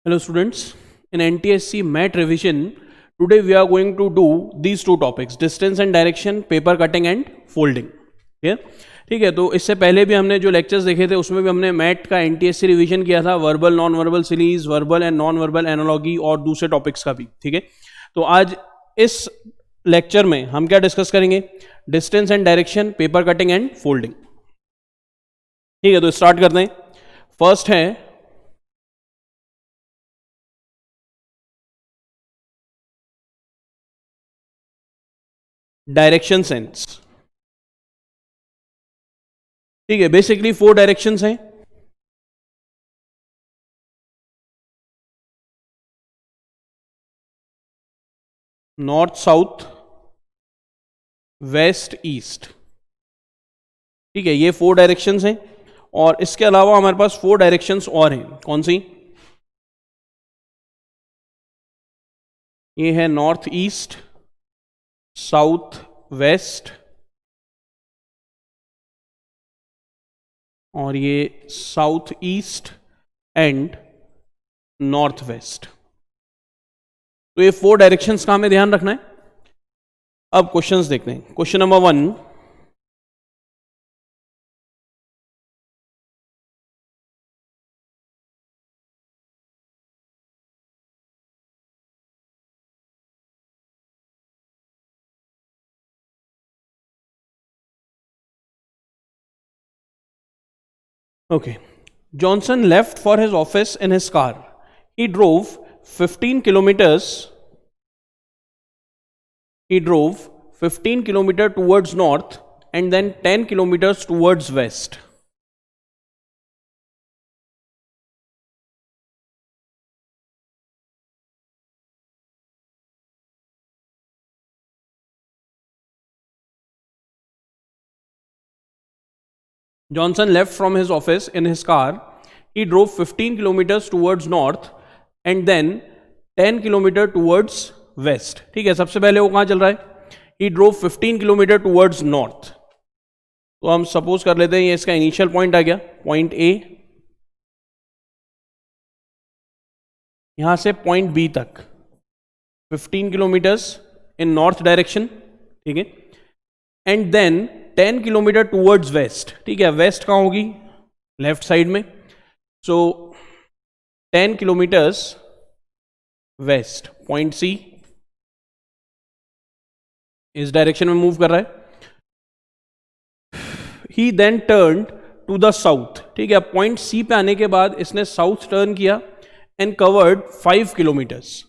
Hello students, in NTSC MAT revision, today we are going to do these two topics, distance and direction, paper cutting and folding. ठीक है, तो इससे पहले भी हमने जो लेक्चर्स देखे थे उसमें भी हमने मैट का एनटीएससी रिवीजन किया था, verbal non verbal series, verbal and non verbal analogy और दूसरे टॉपिक्स का भी. ठीक है, तो आज इस लेक्चर में हम क्या डिस्कस करेंगे? Distance and direction, paper cutting and folding. ठीक है, तो स्टार्ट करते हैं. फर्स्ट है डायरेक्शन सेंस. ठीक है, बेसिकली 4 डायरेक्शंस हैं. North, south, west, east. ठीक है, ये 4 डायरेक्शंस हैं. और इसके अलावा हमारे पास 4 डायरेक्शंस और हैं. कौन सी? ये है नॉर्थ ईस्ट, साउथ वेस्ट, और ये south east and north west. तो ये 4 डायरेक्शंस का हमें ध्यान रखना है. अब क्वेश्चंस देखते हैं. Question number 1, okay. Johnson left for his office in his car. He drove 15 kilometers. He drove 15 kilometers towards north and then 10 kilometers towards west. Johnson left from his office in his car. He drove 15 kilometers towards north and then 10 kilometers towards west. ठीक है, सबसे पहले वो कहाँ चल रहा है? He drove 15 kilometers towards north. तो हम सपोज कर लेते हैं ये इसका इनिशियल पॉइंट आ गया, पॉइंट ए. यहां से पॉइंट बी तक 15 किलोमीटर्स इन नॉर्थ डायरेक्शन. ठीक है, and then 10 kilometre towards west. ठीक है, वेस्ट कहाँ होगी? लेफ्ट साइड में. So 10 kilometres west, point C इस डायरेक्शन में मूव कर रहा है. He then turn to the south. ठीक है, पॉइंट सी पे आने के बाद इसने साउथ टर्न किया and covered 5 kilometres.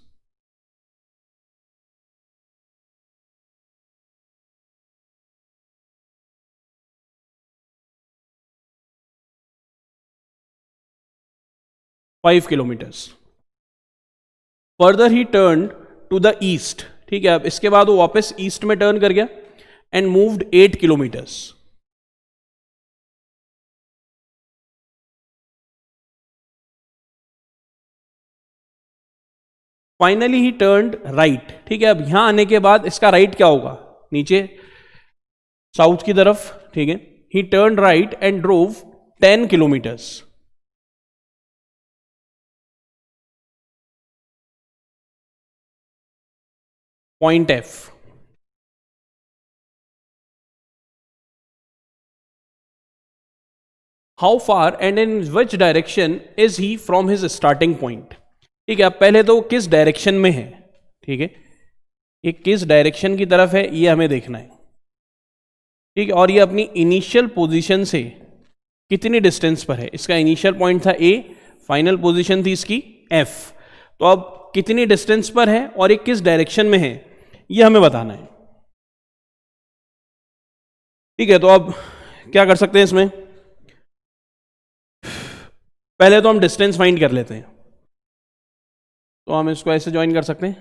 Further he turn to the east. ठीक है, अब इसके बाद वो वापस ईस्ट में टर्न कर गया and moved 8 kilometres. Finally he turned right. ठीक है, अब यहां आने के बाद इसका राइट क्या होगा? नीचे साउथ की तरफ. ठीक है, ही turned right and drove 10 kilometres. Point F. How far and in which direction is he from his starting point. ठीक है, अब पहले तो किस डायरेक्शन में है. ठीक है, ये किस डायरेक्शन की तरफ है ये हमें देखना है. ठीक है, और ये अपनी इनिशियल पोजीशन से कितनी डिस्टेंस पर है. इसका इनिशियल पॉइंट था ए, फाइनल पोजीशन थी इसकी एफ. तो अब कितनी डिस्टेंस पर है और ये किस डायरेक्शन में है ये हमें बताना है. ठीक है, तो अब क्या कर सकते हैं इसमें? पहले तो हम डिस्टेंस फाइंड कर लेते हैं. तो हम इसको ऐसे ज्वाइन कर सकते हैं.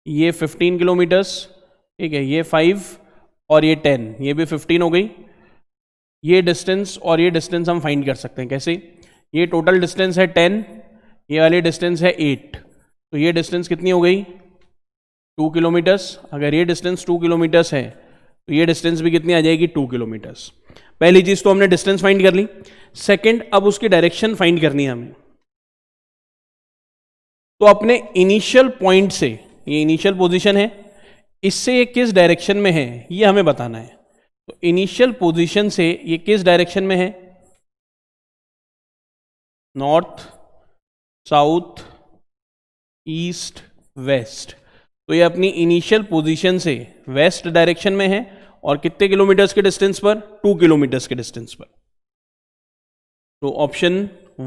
ये 15 किलोमीटर्स. ठीक है, ये 5 और ये 10, ये भी 15 हो गई. ये डिस्टेंस और ये डिस्टेंस हम फाइंड कर सकते हैं. कैसे? ये टोटल डिस्टेंस है 10, ये वाली डिस्टेंस है 8. तो ये डिस्टेंस कितनी हो गई? 2 किलोमीटर्स. अगर ये डिस्टेंस 2 किलोमीटर्स है तो ये डिस्टेंस भी कितनी आ जाएगी? 2 किलोमीटर्स. पहली चीज तो हमने डिस्टेंस फाइंड कर ली. सेकंड, अब उसकी डायरेक्शन फाइंड करनी है हमें। तो अपने इनिशियल पॉइंट से, ये इनिशियल पोजीशन है, इससे ये किस डायरेक्शन में है ये हमें बताना है। तो इनिशियल पोजीशन से ये किस डायरेक्शन में है? North, south, east, west. तो ये अपनी इनिशियल पोजीशन से वेस्ट डायरेक्शन में है और कितने किलोमीटर्स के डिस्टेंस पर? 2 किलोमीटर्स के डिस्टेंस पर। तो option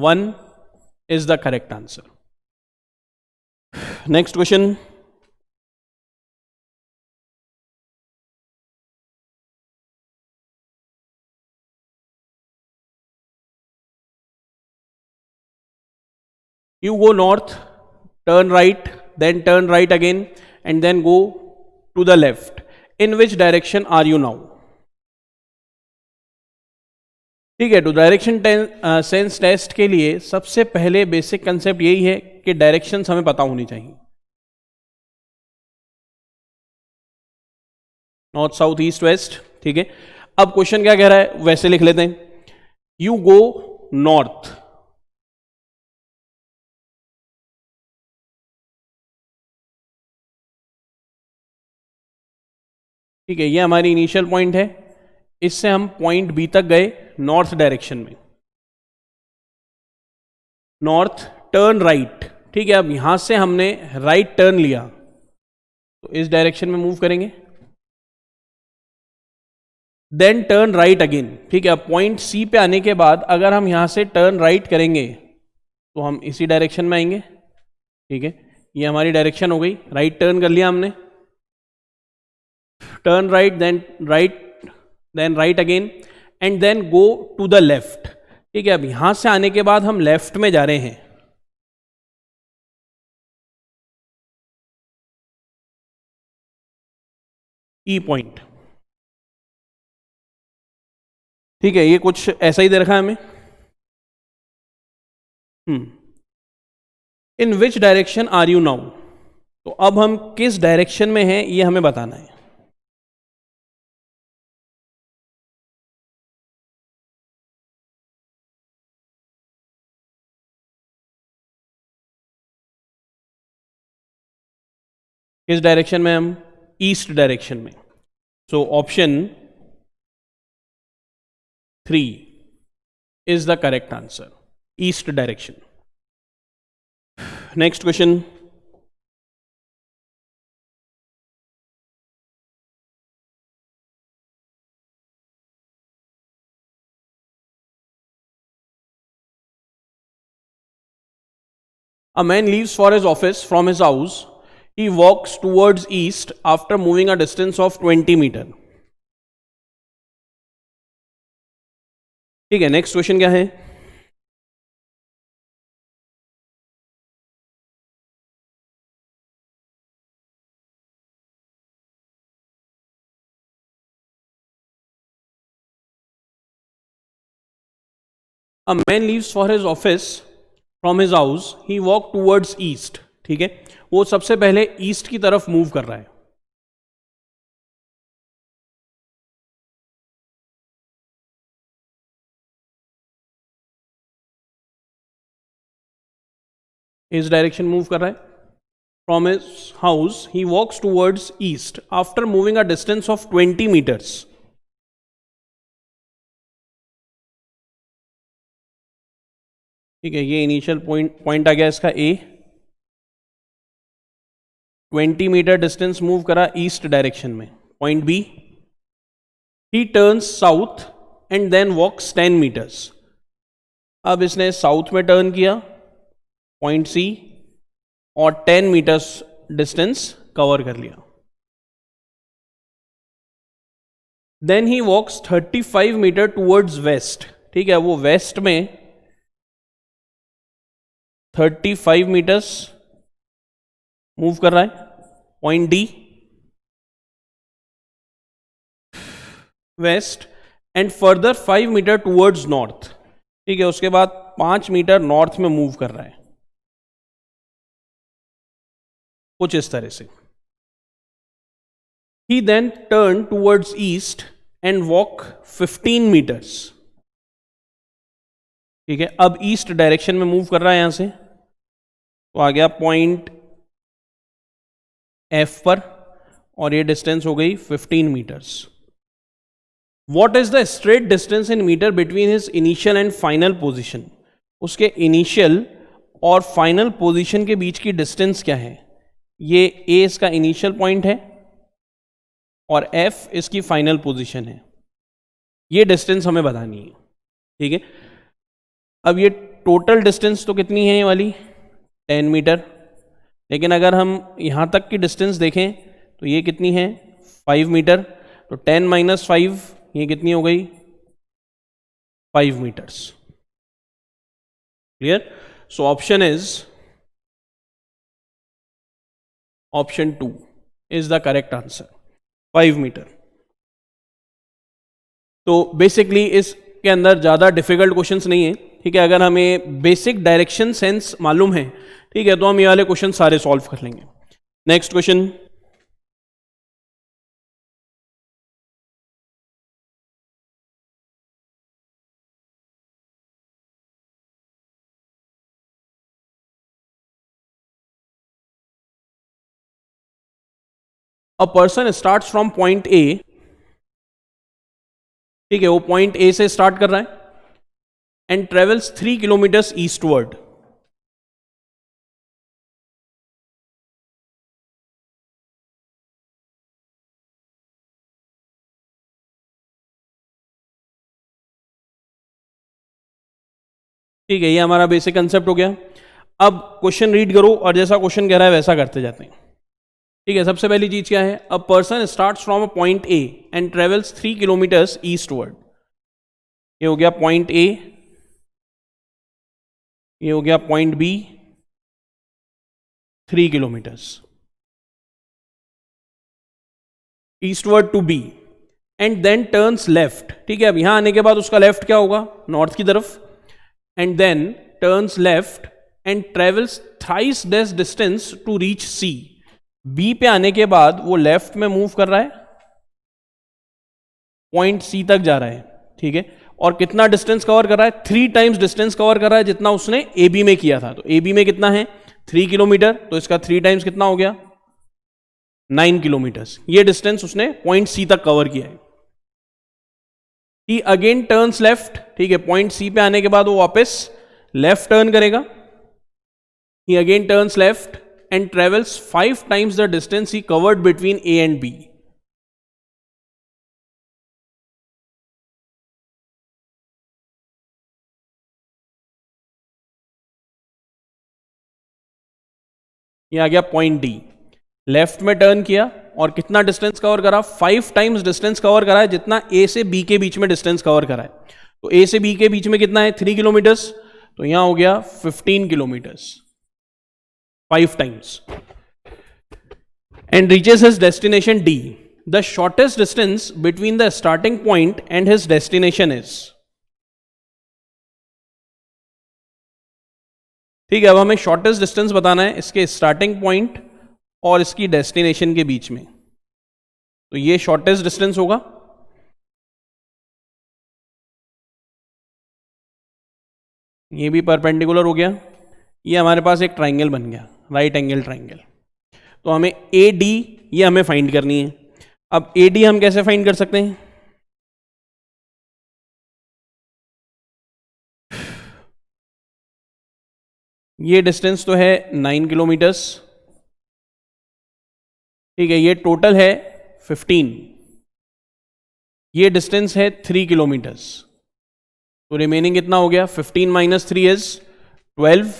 1 is the correct answer. Next question, you go north, turn right, then turn right again, and then go to the left. In which direction are you now? ठीक है, तो direction sense test के लिए सबसे पहले basic concept यही है कि डायरेक्शंस हमें पता होनी चाहिए। North, south, east, west. ठीक है, अब क्वेश्चन क्या कह रहा है वैसे लिख लेते हैं। यू गो नॉर्थ, ठीक है, ये हमारी इनिशियल पॉइंट है, इससे हम पॉइंट बी तक गए नॉर्थ डायरेक्शन में। North, turn right. ठीक है, अब यहां से हमने राइट टर्न लिया तो इस डायरेक्शन में मूव करेंगे। Then turn right again. ठीक है, अब पॉइंट सी पे आने के बाद अगर हम यहां से टर्न राइट करेंगे तो हम इसी डायरेक्शन में आएंगे। ठीक है, ये हमारी डायरेक्शन हो गई, राइट टर्न कर लिया हमने। Turn right, then right again, and then go to the left. ठीक है, अब यहां से आने के बाद हम लेफ्ट में जा रहे हैं। ई पॉइंट। ठीक है, ये कुछ ऐसा ही दे रखा है हमें। In which direction are you now? तो अब हम किस डायरेक्शन में हैं ये हमें बताना है। किस डायरेक्शन में? हम ईस्ट डायरेक्शन में। So option 3 is the correct answer, east direction. Next question, a man leaves for his office from his house. He walks towards east after moving a distance of 20 meter. ठीक है, next question क्या है? A man leaves for his office from his house. He walked towards east. ठीक है, वो सबसे पहले east की तरफ मूव कर रहा है। इस डायरेक्शन मूव कर रहा है। From his house he walks towards east after moving a distance of 20 metres. ठीक है, ये इनिशियल पॉइंट आ गया इसका ए। 20 मीटर डिस्टेंस मूव करा ईस्ट डायरेक्शन में। Point B, he turns south and then walks 10 metres. अब इसने साउथ में टर्न किया, पॉइंट सी, और 10 मीटर्स डिस्टेंस कवर कर लिया। Then he walks 35 metre towards west. ठीक है, वो वेस्ट में 35 मीटर्स मूव कर रहा है। Point D, west, and further 5 metre towards north. ठीक है, उसके बाद 5 मीटर नॉर्थ में मूव कर रहा है, कुछ इस तरह से। He then turned towards east and walk 15 meters. ठीक है, अब ईस्ट डायरेक्शन में मूव कर रहा है यहां से, तो आ गया पॉइंट एफ पर, और ये डिस्टेंस हो गई 15 metres. What is the straight distance in metre between his initial and final position? उसके इनिशियल और फाइनल पोजीशन के बीच की डिस्टेंस क्या है? ये ए इसका इनिशियल पॉइंट है और एफ इसकी फाइनल पोजीशन है। ये डिस्टेंस हमें बतानी है, ठीक है। अब ये टोटल डिस्टेंस तो कितनी है ये वाली? 10 मीटर। लेकिन अगर हम यहां तक की डिस्टेंस देखें तो ये कितनी है? 5 मीटर। तो 10 माइनस 5 ये कितनी हो गई? 5 metres. Clear? So option is, option 2 is the correct answer, 5 metre. तो बेसिकली इसके अंदर ज़्यादा डिफिकल्ट क्वेश्चंस नहीं है, ठीक है। अगर हमें बेसिक डायरेक्शन सेंस मालूम है, ठीक है, तो हम ये वाले क्वेश्चन सारे सॉल्व कर लेंगे। Next question, a person starts from point A, ठीक है, वो पॉइंट ए से स्टार्ट कर रहा है एंड ट्रेवल्स 3 किलोमीटर्स ईस्टवर्ड। ठीक है, ये हमारा बेसिक कंसेप्ट हो गया। अब क्वेश्चन रीड करो और जैसा क्वेश्चन कह रहा है वैसा करते जाते हैं, ठीक है। सबसे पहली चीज क्या है? A person starts from a point A and travels 3 kilometres eastward. ये हो गया पॉइंट ए, ये हो गया point B, 3 kilometres eastward to B, and then turns left. ठीक है, अब यहां आने के बाद उसका लेफ्ट क्या होगा? नॉर्थ की तरफ। And then turns left and travels thrice this distance to reach C. B पे आने के बाद वो लेफ्ट में मूव कर रहा है, पॉइंट सी तक जा रहा है, ठीक है। और कितना डिस्टेंस कवर कर रहा है? 3 टाइम्स डिस्टेंस कवर कर रहा है जितना उसने ए बी में किया था। तो ए बी में कितना है? 3 किलोमीटर, तो इसका 3 टाइम्स कितना हो गया? 9 किलोमीटर्स। ये डिस्टेंस उसने पॉइंट सी तक कवर किया है। ही अगेन टर्न्स लेफ्ट, ठीक है, पॉइंट सी पे आने के बाद वो वापस लेफ्ट टर्न करेगा। He again turns left and travels 5 times the distance he covered between A and B. ये आ गया पॉइंट डी। लेफ्ट में टर्न किया और कितना डिस्टेंस कवर करा? 5 टाइम्स डिस्टेंस कवर करा है जितना ए से बी के बीच में डिस्टेंस कवर करा है। तो ए से बी के बीच में कितना है? 3 किलोमीटर्स। तो यहां हो गया 15 kilometres, 5 times. And reaches his destination D. The shortest distance between the starting point and his destination is. ठीक है, अब हमें शॉर्टेस्ट डिस्टेंस बताना है इसके स्टार्टिंग पॉइंट और इसकी डेस्टिनेशन के बीच में। तो ये शॉर्टेस्ट डिस्टेंस होगा। ये भी परपेंडिकुलर हो गया। ये हमारे पास एक ट्राइंगल बन गया, राइट एंगल ट्राइंगल। तो हमें ए डी ये हमें फाइंड करनी है। अब ए डी हम कैसे फाइंड कर सकते हैं? ये डिस्टेंस तो है 9 किलोमीटर्स, ठीक है, ये टोटल है 15, ये डिस्टेंस है 3 किलोमीटर्स। तो रिमेनिंग कितना हो गया? 15 माइनस 3 इज 12।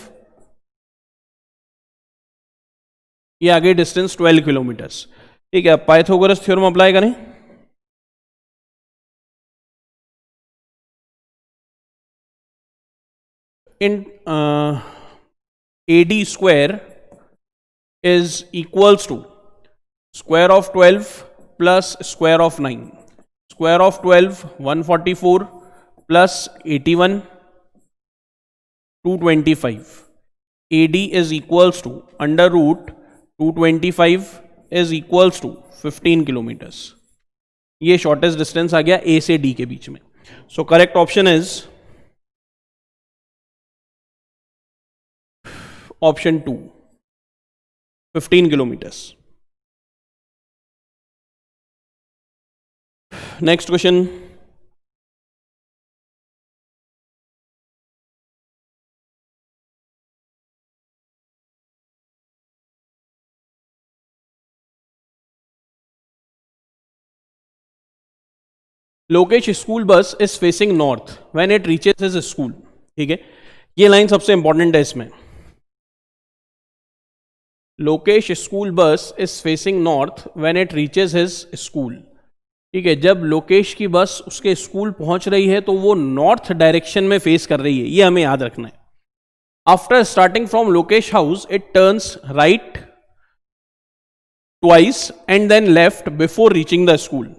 ये आगे डिस्टेंस 12 किलोमीटर्स, ठीक है। पाइथागोरस थ्योरम अप्लाई करें। In AD square is equals to square of 12 plus square of 9। Square of 12 144 प्लस 81 225। AD is equals to under root 225 is equals to 15 kilometres. ये शॉर्टेस्ट डिस्टेंस आ गया A से D के बीच में। So correct option is option 2 15 kilometres. Next question, Lokesh school bus is facing north when it reaches his school. ठीक है, ये लाइन सबसे इंपॉर्टेंट है इसमें। Lokesh school bus is facing north when it reaches his school. ठीक है, जब लोकेश की बस उसके स्कूल पहुंच रही है तो वो नॉर्थ डायरेक्शन में फेस कर रही है, ये हमें याद रखना है। After starting from Lokesh house it turns right twice and then left before reaching the school.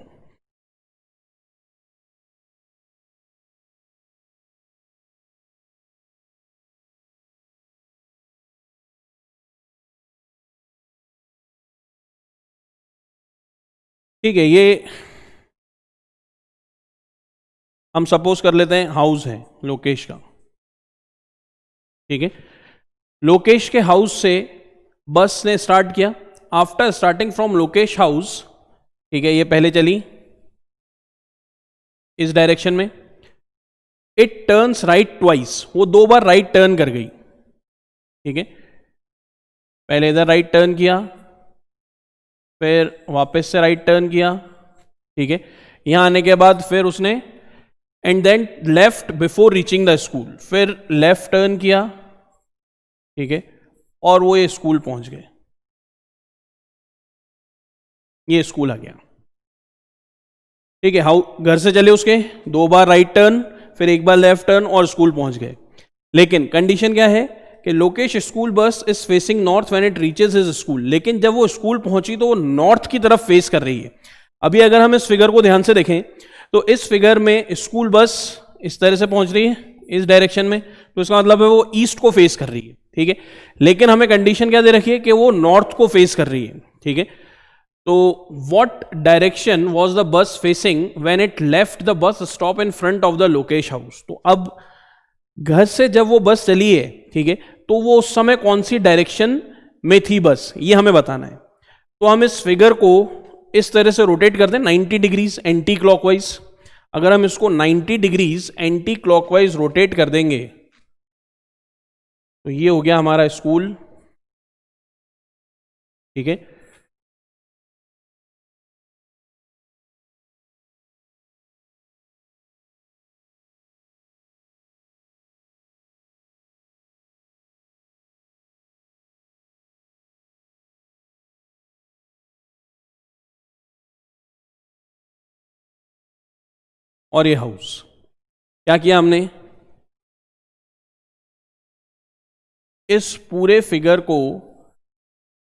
ठीक है, ये हम सपोज कर लेते हैं हाउस है लोकेश का। ठीक है, लोकेश के हाउस से बस ने स्टार्ट किया। After starting from Lokesh house, ठीक है, ये पहले चली इस डायरेक्शन में। इट टर्न्स राइट ट्वाइस, वो 2 बार राइट टर्न कर गई। ठीक है, पहले इधर राइट टर्न किया, फिर वापस से राइट टर्न किया। ठीक है, यहां आने के बाद फिर उसने and then left before reaching the school, फिर लेफ्ट टर्न किया। ठीक है, और वो ये स्कूल पहुंच गए, ये स्कूल आ गया। ठीक है, हाउ घर से चले उसके 2 बार राइट टर्न, फिर 1 बार लेफ्ट टर्न और स्कूल पहुंच गए। लेकिन कंडीशन क्या है कि Lokesh school bus is facing north when it reaches his school. लेकिन जब वो स्कूल पहुंची तो वो नॉर्थ की तरफ फेस कर रही है। अभी अगर हम इस फिगर को ध्यान से देखें तो इस फिगर में स्कूल बस इस तरह से पहुंच रही है इस डायरेक्शन में, तो इसका मतलब है वो ईस्ट को फेस कर रही है। ठीक है, लेकिन हमें कंडीशन क्या दे रखी है कि वो नॉर्थ को फेस कर रही है। ठीक है, तो what direction was the bus facing when it left the bus stop in front of the Lokesh house. तो अब घर से जब वो बस चली है, ठीक है, तो वो उस समय कौन सी डायरेक्शन में थी बस, ये हमें बताना है। तो हम इस फिगर को इस तरह से रोटेट करते हैं 90 डिग्रीज एंटी क्लॉकवाइज। अगर हम इसको 90 डिग्रीज एंटी क्लॉकवाइज रोटेट कर देंगे तो ये हो गया हमारा स्कूल। ठीक है, और ये हाउस। क्या किया हमने, इस पूरे फिगर को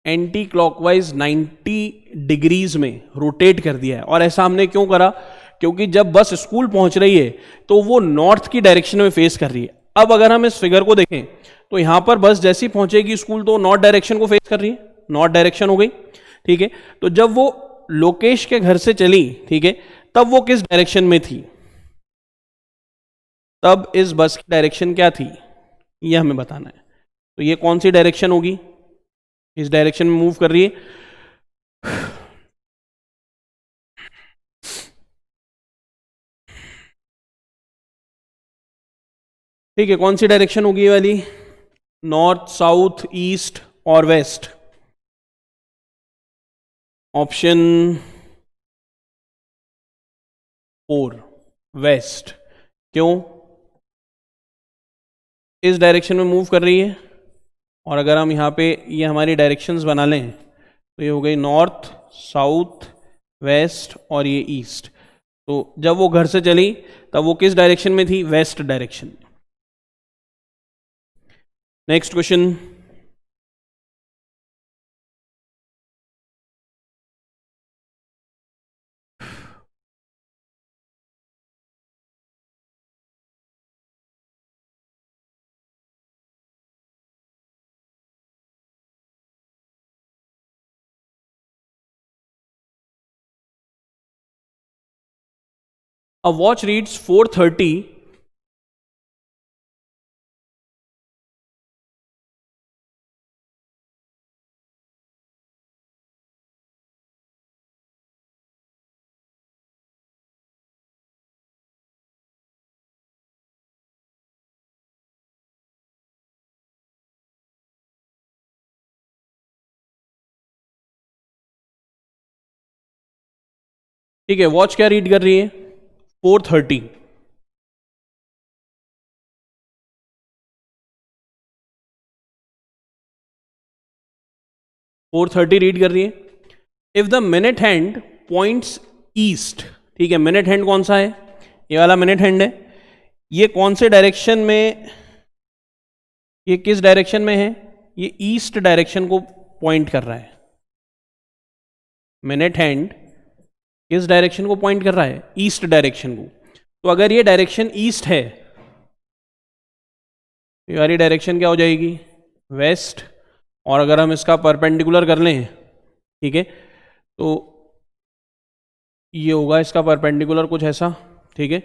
एंटी क्लॉकवाइज 90 डिग्रीज में रोटेट कर दिया है। और ऐसा हमने क्यों करा, क्योंकि जब बस स्कूल पहुंच रही है तो वो नॉर्थ की डायरेक्शन में फेस कर रही है। अब अगर हम इस फिगर को देखें तो यहां पर बस जैसी पहुंचेगी स्कूल तो नॉर्थ डायरेक्शन को फेस कर रही है, नॉर्थ डायरेक्शन हो गई। ठीक है, तो जब वो लोकेश के घर से चली, ठीक है, तब वो किस डायरेक्शन में थी, तब इस बस की डायरेक्शन क्या थी, ये हमें बताना है। तो ये कौन सी डायरेक्शन होगी, इस डायरेक्शन में मूव कर रही है। ठीक है, कौन सी डायरेक्शन होगी ये वाली, नॉर्थ, साउथ, ईस्ट और वेस्ट। Option 4 west. क्यों, इस डायरेक्शन में मूव कर रही है। और अगर हम यहाँ पे ये हमारी डायरेक्शंस बना लें तो ये हो गई नॉर्थ, साउथ, वेस्ट और ये ईस्ट। तो जब वो घर से चली तब वो किस डायरेक्शन में थी, west direction. Next question, a watch reads 4:30 ठीक है, वॉच क्या रीड कर रही है? 4:30। रीड कर रही है। If the minute hand points east, ठीक है, मिनट हैंड कौन सा है? ये वाला मिनट हैंड है। ये कौन से डायरेक्शन में, ये किस डायरेक्शन में है? ये ईस्ट डायरेक्शन को पॉइंट कर रहा है। मिनट हैंड किस डायरेक्शन को पॉइंट कर रहा है? ईस्ट डायरेक्शन को। तो अगर ये डायरेक्शन ईस्ट है, ये वाली डायरेक्शन क्या हो जाएगी? वेस्ट। और अगर हम इसका परपेंडिकुलर कर लें, ठीक है, तो ये होगा इसका परपेंडिकुलर कुछ ऐसा, ठीक है।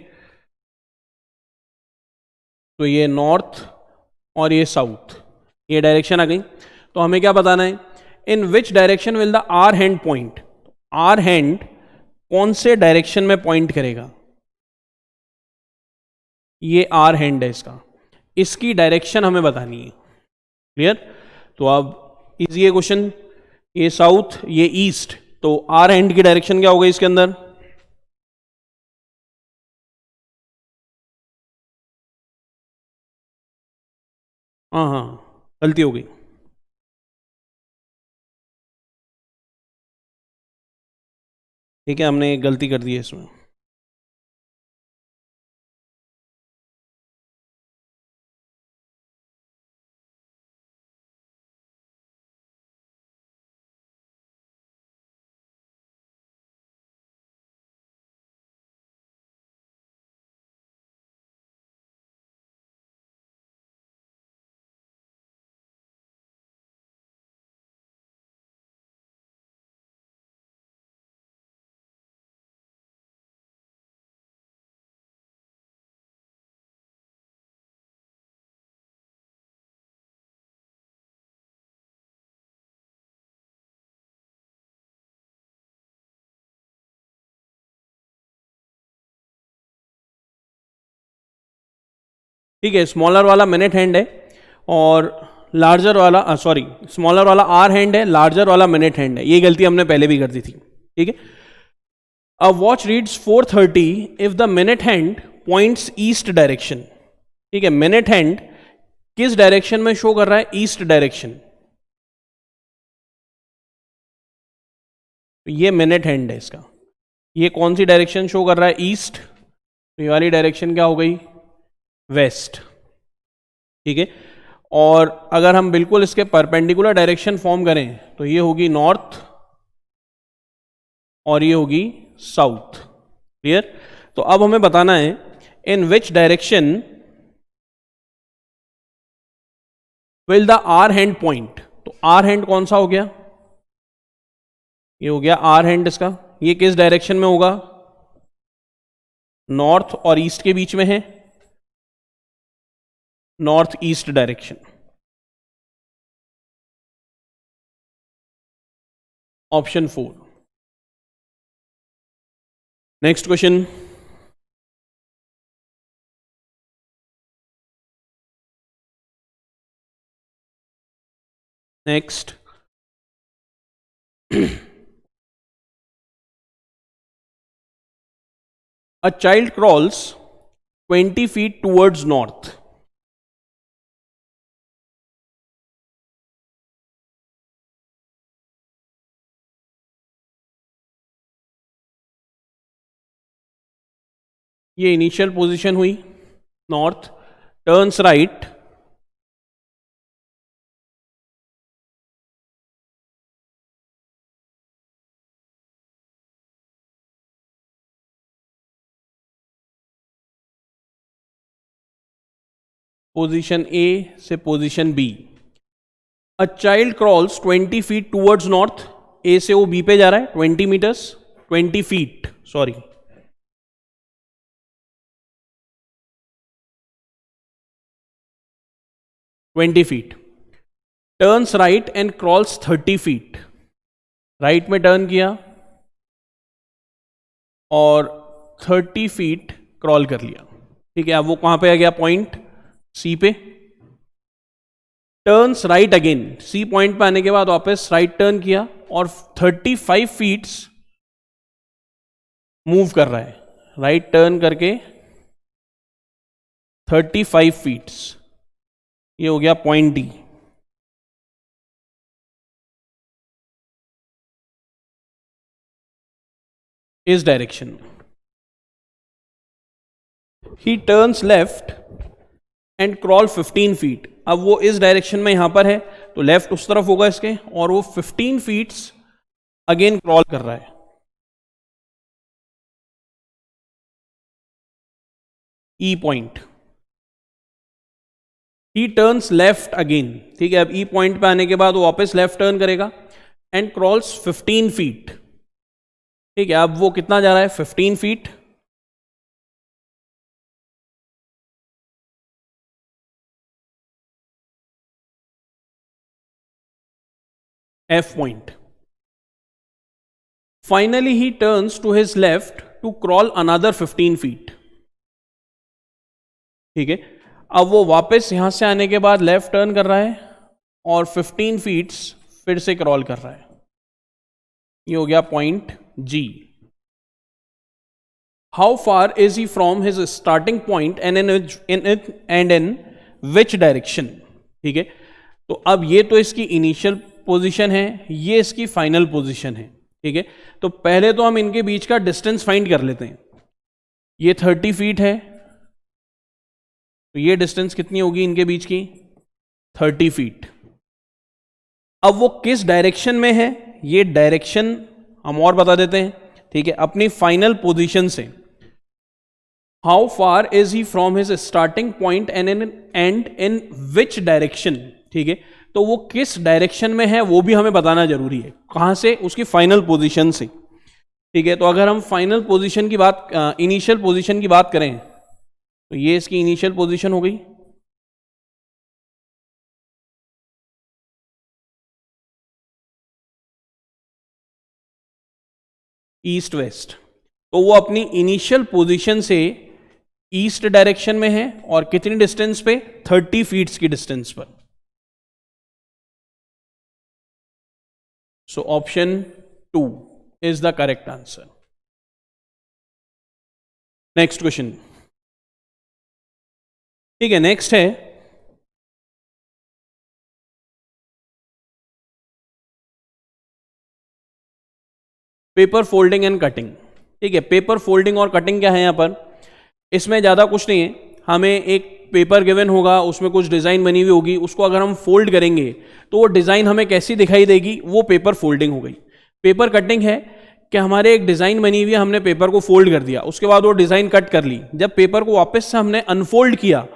तो ये नॉर्थ और ये साउथ, ये डायरेक्शन आ गई। तो हमें क्या बताना है? In which direction will the hour hand point. Hour hand कौन से डायरेक्शन में पॉइंट करेगा? ये आर हैंड है इसका, इसकी डायरेक्शन हमें बतानी है। क्लियर? तो अब इजी है क्वेश्चन। ये साउथ, ये ईस्ट, तो आर हैंड की डायरेक्शन क्या होगा इसके अंदर? हाँ हाँ, गलती हो गई। ठीक है, हमने एक गलती कर दी है इसमें। ठीक है, स्मॉलर वाला मिनट हैंड है और लार्जर वाला, सॉरी, स्मॉलर वाला आर हैंड है, लार्जर वाला मिनट हैंड है। ये गलती हमने पहले भी कर दी थी। ठीक है, a watch reads 4:30 if the minute hand points east direction. ठीक है, मिनट हैंड किस डायरेक्शन में शो कर रहा है? East direction. ये मिनट हैंड है इसका, ये कौन सी डायरेक्शन शो कर रहा है? ईस्ट। तो ये वाली डायरेक्शन क्या हो गई? वेस्ट। ठीक है, और अगर हम बिल्कुल इसके परपेंडिकुलर डायरेक्शन फॉर्म करें तो ये होगी नॉर्थ और ये होगी साउथ। क्लियर? तो अब हमें बताना है in which direction will the hour hand point. तो आर हैंड कौन सा हो गया? ये हो गया आर हैंड इसका। ये किस डायरेक्शन में होगा? नॉर्थ और ईस्ट के बीच में है, north east direction. Option 4। Next question. Next, a child crawls 20 feet towards north. ये इनिशियल पोजीशन हुई north, turns right, position A से position B. A child crawls 20 feet towards north. A से वो बी पे जा रहा है 20 metres, 20 feet, sorry, feet. Turns right and crawls 30 feet. Right में टर्न किया और 30 फीट क्रॉल कर लिया। ठीक है, अब वो कहां पे आ गया? पॉइंट सी पे। Turns right again, C point पे आने के बाद वापस राइट टर्न किया और 35 फीट्स मूव कर रहा है, राइट टर्न करके 35 फीट्स, ये हो गया पॉइंट डी। इस डायरेक्शन में ही turns left and crawl 15 feet. अब वो इस डायरेक्शन में यहां पर है तो लेफ्ट उस तरफ होगा इसके, और वो 15 फीट्स अगेन क्रॉल कर रहा है। ई पॉइंट, ही टर्न्स लेफ्ट अगेन, ठीक है। अब ई पॉइंट पे आने के बाद वो वापस लेफ्ट टर्न करेगा एंड क्रॉल्स 15 फीट, ठीक है। अब वो कितना जा रहा है, 15 feet. F point. Finally he turns to his left to crawl another 15 feet, ठीक है। अब वो वापस यहां से आने के बाद लेफ्ट टर्न कर रहा है और 15 फीट्स फिर से क्रॉल कर रहा है, ये हो गया point G. How far is he from his starting point and in which direction, ठीक है। तो अब ये तो इसकी इनिशियल पोजीशन है, ये इसकी फाइनल पोजीशन है, ठीक है। तो पहले तो हम इनके बीच का डिस्टेंस फाइंड कर लेते हैं। ये 30 फीट है, तो ये डिस्टेंस कितनी होगी इनके बीच की, 30 फीट। अब वो किस डायरेक्शन में है, ये डायरेक्शन हम और बता देते हैं, ठीक है, अपनी फाइनल पोजीशन से। How far is he from his starting point and in which direction, ठीक है। तो वो किस डायरेक्शन में है वो भी हमें बताना जरूरी है, कहां से, उसकी फाइनल पोजीशन से, ठीक है। तो अगर हम फाइनल पोजीशन की बात, इनिशियल पोजीशन की बात करें, तो ये इसकी इनिशियल पोजीशन हो गई। ईस्ट वेस्ट, तो वो अपनी इनिशियल पोजीशन से ईस्ट डायरेक्शन में है और कितनी डिस्टेंस पे, 30 फीट्स की डिस्टेंस पर। So option 2 is the correct answer. Next question, ठीक है। नेक्स्ट है पेपर फोल्डिंग एंड कटिंग, ठीक है। पेपर फोल्डिंग और कटिंग क्या है यहां पर, इसमें ज्यादा कुछ नहीं है। हमें एक पेपर गिवन होगा, उसमें कुछ डिजाइन बनी हुई होगी, उसको अगर हम फोल्ड करेंगे तो वो डिजाइन हमें कैसी दिखाई देगी, वो पेपर फोल्डिंग हो गई। पेपर कटिंग है कि हमारे एक डिजाइन बनी हुई है, हमने पेपर को फोल्ड कर दिया, उसके बाद वो डिजाइन कट कर ली, जब पेपर को वापस से हमने अनफोल्ड किया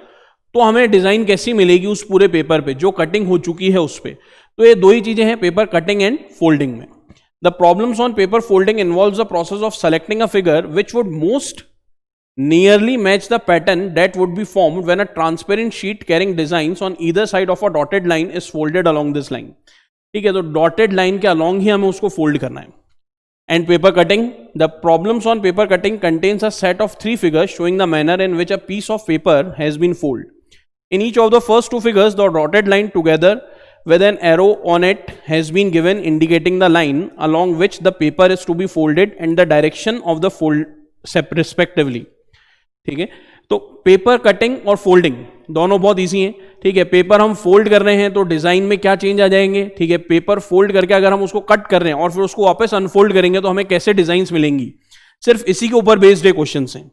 तो हमें डिजाइन कैसी मिलेगी उस पूरे पेपर पे जो कटिंग हो चुकी है उस पे। तो ये दो ही चीजें हैं पेपर कटिंग एंड फोल्डिंग में। The problems on paper folding involves the process of selecting a figure which would most nearly match the pattern that would be formed when a transparent sheet carrying designs on either side of a dotted line is folded along this line, ठीक है। तो dotted line के along ही हमें उसको fold करना है। And paper cutting, the problems on paper cutting contains a set of 3 figures showing the manner in which a piece of paper has been folded. In each of the first 2 figures, the dotted line together with an arrow on it has been given indicating the line along which the paper is to be folded and the direction of the fold respectively, ठीक है। तो paper cutting और folding दोनों बहुत easy हैं, ठीक है। Paper हम फोल्ड कर रहे हैं तो डिजाइन में क्या चेंज आ जाएंगे, ठीक है। पेपर फोल्ड करके अगर हम उसको कट कर रहे हैं और फिर उसको वापस अनफोल्ड करेंगे तो हमें कैसे डिजाइंस मिलेंगी, सिर्फ इसी के ऊपर बेस्ड है क्वेश्चन हैं।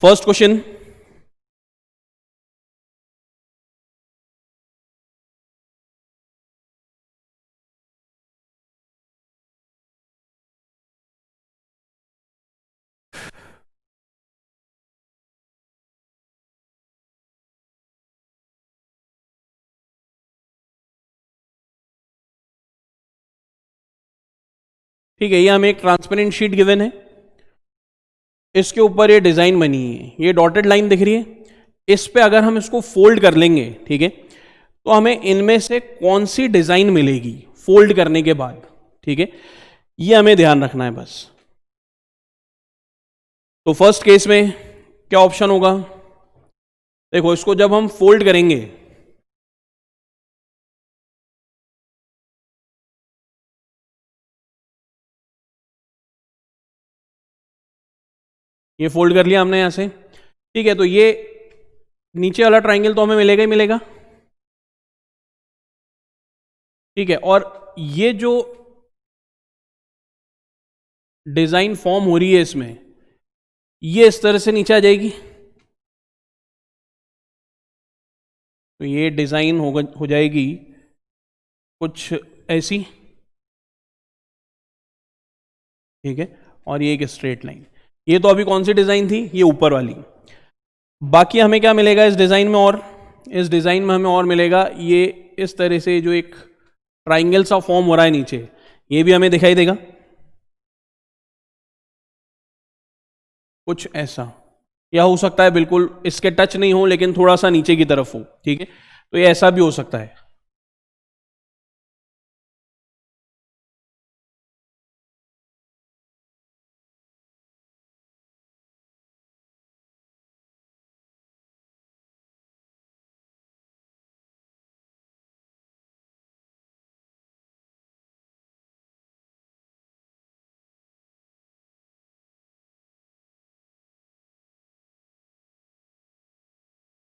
फर्स्ट क्वेश्चन, ठीक है। ये हमें एक ट्रांसपेरेंट शीट गिवन है, इसके ऊपर ये डिजाइन बनी है, ये डॉटेड लाइन दिख रही है, इस पे अगर हम इसको फोल्ड कर लेंगे, ठीक है, तो हमें इनमें से कौन सी डिजाइन मिलेगी फोल्ड करने के बाद, ठीक है। ये हमें ध्यान रखना है बस। तो फर्स्ट केस में क्या ऑप्शन होगा, देखो इसको जब हम फोल्ड करेंगे ये फोल्ड कर लिया हमने यहां से, ठीक है। तो ये नीचे वाला ट्राइंगल तो हमें मिलेगा ही मिलेगा, ठीक है। और ये जो डिजाइन फॉर्म हो रही है इसमें, ये इस तरह से नीचे आ जाएगी, तो ये डिजाइन हो जाएगी कुछ ऐसी, ठीक है। और ये एक स्ट्रेट लाइन, ये तो अभी कौन सी डिजाइन थी, ये ऊपर वाली। बाकी हमें क्या मिलेगा इस डिजाइन में, और इस डिजाइन में हमें और मिलेगा ये इस तरह से जो एक ट्राइंगल सा फॉर्म हो रहा है नीचे, ये भी हमें दिखाई देगा कुछ ऐसा, या हो सकता है बिल्कुल इसके टच नहीं हो लेकिन थोड़ा सा नीचे की तरफ हो, ठीक है। तो ये ऐसा भी हो सकता है।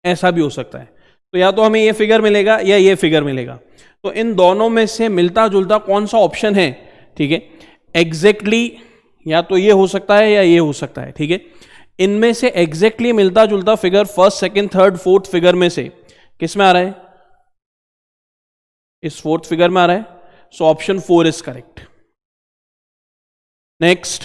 ऐसा भी हो सकता है। तो या तो हमें ये फिगर मिलेगा या ये फिगर मिलेगा, तो इन दोनों में से मिलता जुलता कौन सा ऑप्शन है, ठीक है। एग्जैक्टली या तो ये हो सकता है या ये हो सकता है, ठीक है। इनमें से एग्जैक्टली मिलता जुलता figure first second third fourth figure में से किस में आ रहा है, इस फोर्थ फिगर में आ रहा है। So option 4 is correct. Next,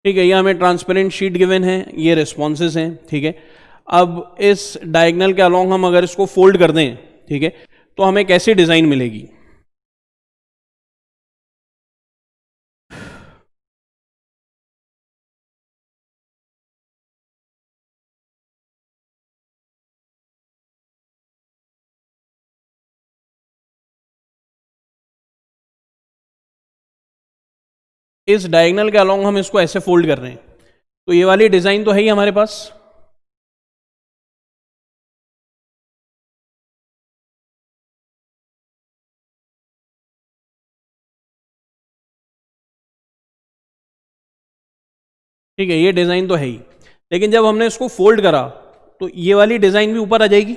ठीक है। ये हमें ट्रांसपेरेंट शीट गिवन है, ये रिस्पॉन्सेज हैं, ठीक है। अब इस डायगोनल के अलोंग हम अगर इसको फोल्ड कर दें, ठीक है, तो हमें कैसी डिजाइन मिलेगी। इस डायगोनल के अलोंग हम इसको ऐसे फोल्ड कर रहे हैं, तो ये वाली डिजाइन तो है ही हमारे पास, ठीक है। ये डिजाइन तो है ही, लेकिन जब हमने इसको फोल्ड करा तो ये वाली डिजाइन भी ऊपर आ जाएगी,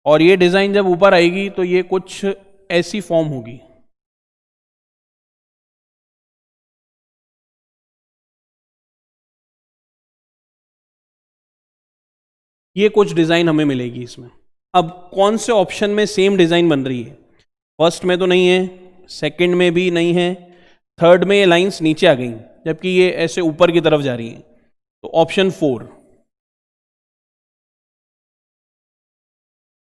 और ये डिजाइन जब ऊपर आएगी तो ये कुछ ऐसी फॉर्म होगी, ये कुछ डिजाइन हमें मिलेगी इसमें। अब कौन से ऑप्शन में सेम डिजाइन बन रही है, फर्स्ट में तो नहीं है, सेकंड में भी नहीं है, थर्ड में ये लाइंस नीचे आ गई जबकि ये ऐसे ऊपर की तरफ जा रही हैं, तो ऑप्शन 4,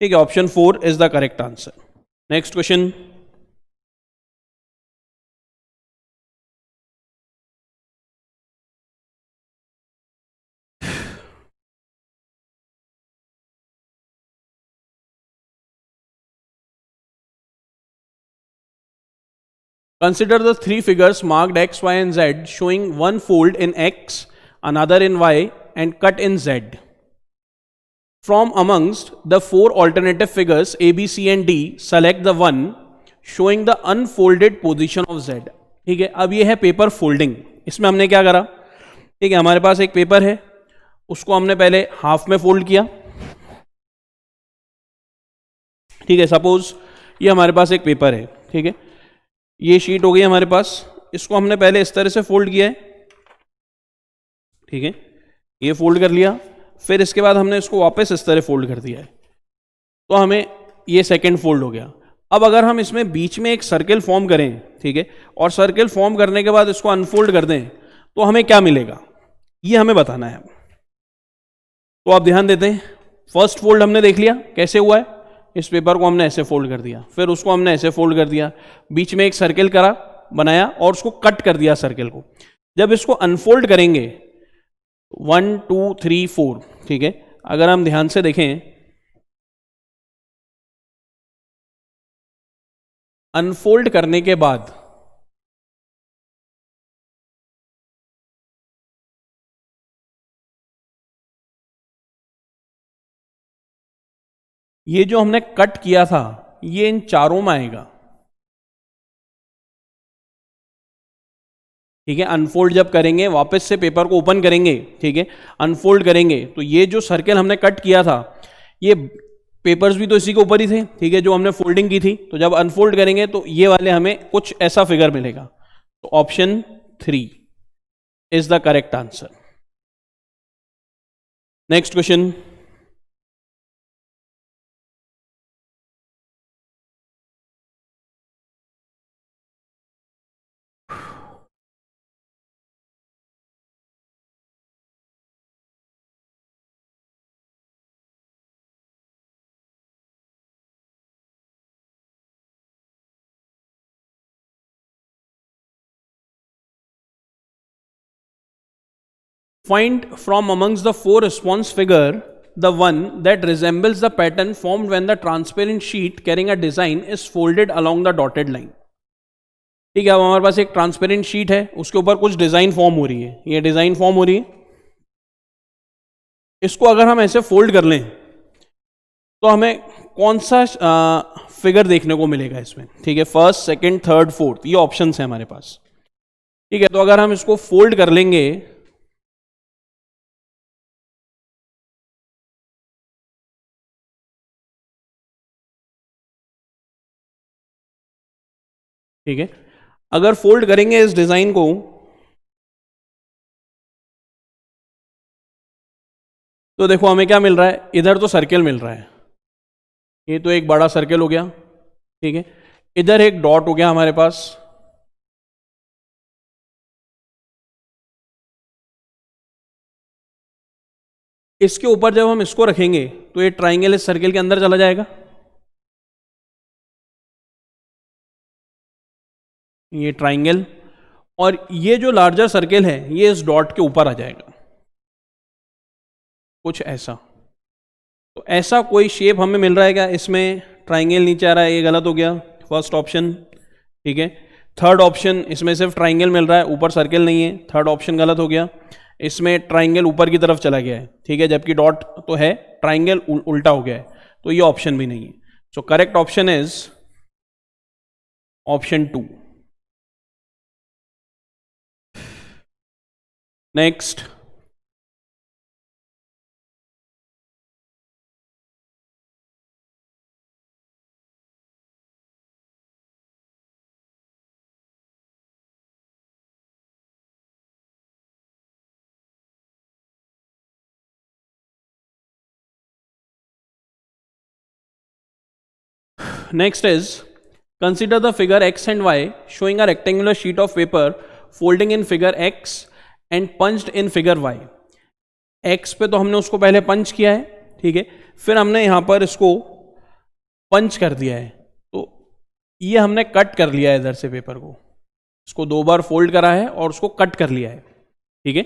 ठीक है। Option 4 is the correct answer. Next question, consider the three figures marked x, y and z showing one fold in x, another in y and cut in z. From amongst the four alternative figures A, B, C and D, select the one showing the unfolded position of z. ठीक है। अब ये है paper folding. इसमें हमने क्या करा, ठीक है, हमारे पास एक पेपर है, उसको हमने पहले हाफ में फोल्ड किया, ठीक है। सपोज ये हमारे पास एक पेपर है, ठीक है, ये शीट हो गई हमारे पास, इसको हमने पहले इस तरह से फोल्ड किया है, ठीक है, ये फोल्ड कर लिया, फिर इसके बाद हमने इसको वापस इस तरह फोल्ड कर दिया है, तो हमें ये सेकंड फोल्ड हो गया। अब अगर हम इसमें बीच में एक सर्कल फॉर्म करें, ठीक है, और सर्कल फॉर्म करने के बाद इसको अनफोल्ड कर दें, तो हमें क्या मिलेगा, ये हमें बताना है। तो आप ध्यान देते हैं, फर्स्ट फोल्ड हमने देख लिया कैसे हुआ है, इस पेपर को हमने ऐसे फोल्ड कर दिया, फिर उसको हमने ऐसे फोल्ड कर दिया, बीच में एक सर्कल करा बनाया और उसको कट कर दिया सर्कल को। जब इसको अनफोल्ड करेंगे 1 2 3 4, ठीक है, अगर हम ध्यान से देखें, अनफोल्ड करने के बाद ये जो हमने कट किया था ये इन चारों में आएगा, ठीक है। अनफोल्ड जब करेंगे, वापस से पेपर को ओपन करेंगे, ठीक है, अनफोल्ड करेंगे, तो ये जो सर्कल हमने कट किया था, ये पेपर्स भी तो इसी के ऊपर ही थे, ठीक है, जो हमने फोल्डिंग की थी। तो जब अनफोल्ड करेंगे तो ये वाले हमें कुछ ऐसा फिगर मिलेगा। तो option 3 is the correct answer. Next question, find from amongst the four response figure the one that resembles the pattern formed when the transparent sheet carrying a design is folded along the dotted line। ठीक है, अब हमारे पास एक transparent sheet है, उसके ऊपर कुछ design form हो रही है, ये डिजाइन फॉर्म हो रही है। इसको अगर हम ऐसे फोल्ड कर लें तो हमें कौन सा फिगर देखने को मिलेगा इसमें, ठीक है, फर्स्ट, सेकंड, थर्ड, फोर्थ, ये ऑप्शंस है हमारे पास, ठीक है। तो अगर हम इसको फोल्ड कर लेंगे ठीक है, अगर फोल्ड करेंगे इस डिजाइन को तो देखो हमें क्या मिल रहा है, इधर तो सर्कल मिल रहा है, ये तो एक बड़ा सर्कल हो गया, ठीक है, इधर एक डॉट हो गया हमारे पास, इसके ऊपर जब हम इसको रखेंगे तो ये ट्राइंगल इस सर्कल के अंदर चला जाएगा, ये ट्राइंगल, और ये जो लार्जर सर्कल है ये इस डॉट के ऊपर आ जाएगा, कुछ ऐसा। तो ऐसा कोई शेप हमें मिल रहा है क्या, इसमें ट्राइंगल नीचे आ रहा है, ये गलत हो गया, फर्स्ट ऑप्शन, ठीक है। थर्ड ऑप्शन, इसमें सिर्फ ट्राइंगल मिल रहा है, ऊपर सर्कल नहीं है, थर्ड ऑप्शन गलत हो गया। इसमें ट्राइंगल ऊपर की तरफ चला गया है, ठीक है, जबकि डॉट तो है, ट्राइंगल उल्टा हो गया है, तो ये ऑप्शन भी नहीं है। सो correct option is option 2। Next, next is consider the figure x and y showing a rectangular sheet of paper folding in figure x and punched in figure y। x पे तो हमने उसको पहले पंच किया है, ठीक है, फिर हमने यहां पर इसको पंच कर दिया है, तो ये हमने कट कर लिया है इधर से पेपर को, इसको 2 बार फोल्ड करा है और उसको कट कर लिया है, ठीक है।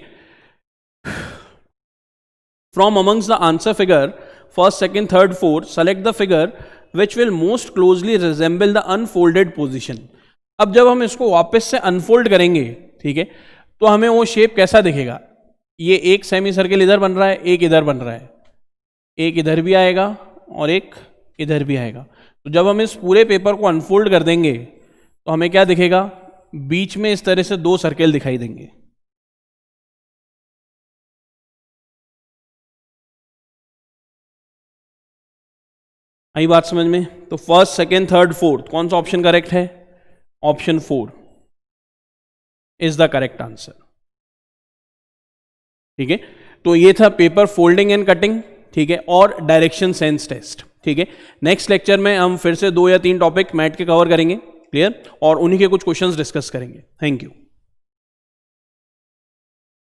From amongst the answer figure first, second, third, fourth select the figure which will most closely resemble the unfolded position. अब जब हम इसको वापस से अनफोल्ड करेंगे, ठीक है, तो हमें वो शेप कैसा दिखेगा, ये एक सेमी सर्कल इधर बन रहा है, एक इधर बन रहा है, एक इधर भी आएगा और एक इधर भी आएगा। तो जब हम इस पूरे पेपर को अनफोल्ड कर देंगे तो हमें क्या दिखेगा, बीच में इस तरह से 2 सर्कल दिखाई देंगे। आई बात समझ में? तो फर्स्ट, सेकेंड, थर्ड, फोर्थ, कौन सा ऑप्शन करेक्ट है, option 4 is the correct answer, ठीक है। तो ये था पेपर फोल्डिंग एंड कटिंग, ठीक है, और डायरेक्शन सेंस टेस्ट, ठीक है। नेक्स्ट लेक्चर में हम फिर से 2 या 3 टॉपिक मैथ के कवर करेंगे, क्लियर, और उन्हीं के कुछ क्वेश्चंस डिस्कस करेंगे। Thank you.